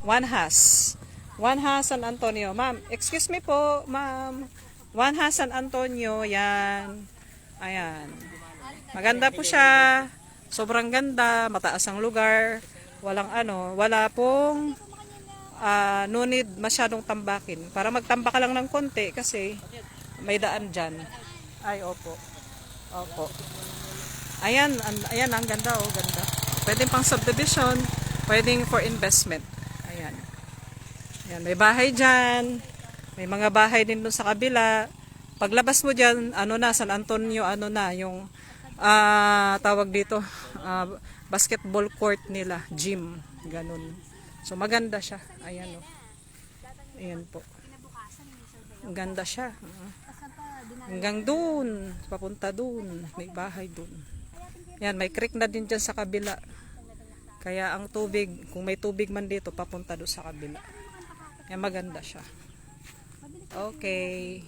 One has San Antonio. Ma'am, excuse me po, ma'am. One has San Antonio, yan. Ayan. Maganda po siya. Sobrang ganda, mataas ang lugar. Walang wala pong no need masyadong tambakin. Para magtambak ka lang ng konti kasi may daan dyan. Ay, opo. Opo. Ayan, ayan ang ganda, oh, ganda. Pwedeng pang subdivision, pwedeng for investment. Ayan. Ayan, may bahay dyan. May mga bahay din doon sa kabila. Paglabas mo dyan, San Antonio, yung tawag dito, basketball court nila, gym, ganun. So maganda siya. Ayan, oh. Ayan po. Ang ganda siya. Hanggang doon, papunta doon, may bahay doon. Yan, may creek na din dyan sa kabila. Kaya ang tubig, kung may tubig man dito, papunta doon sa kabila. Yan, maganda siya. Okay.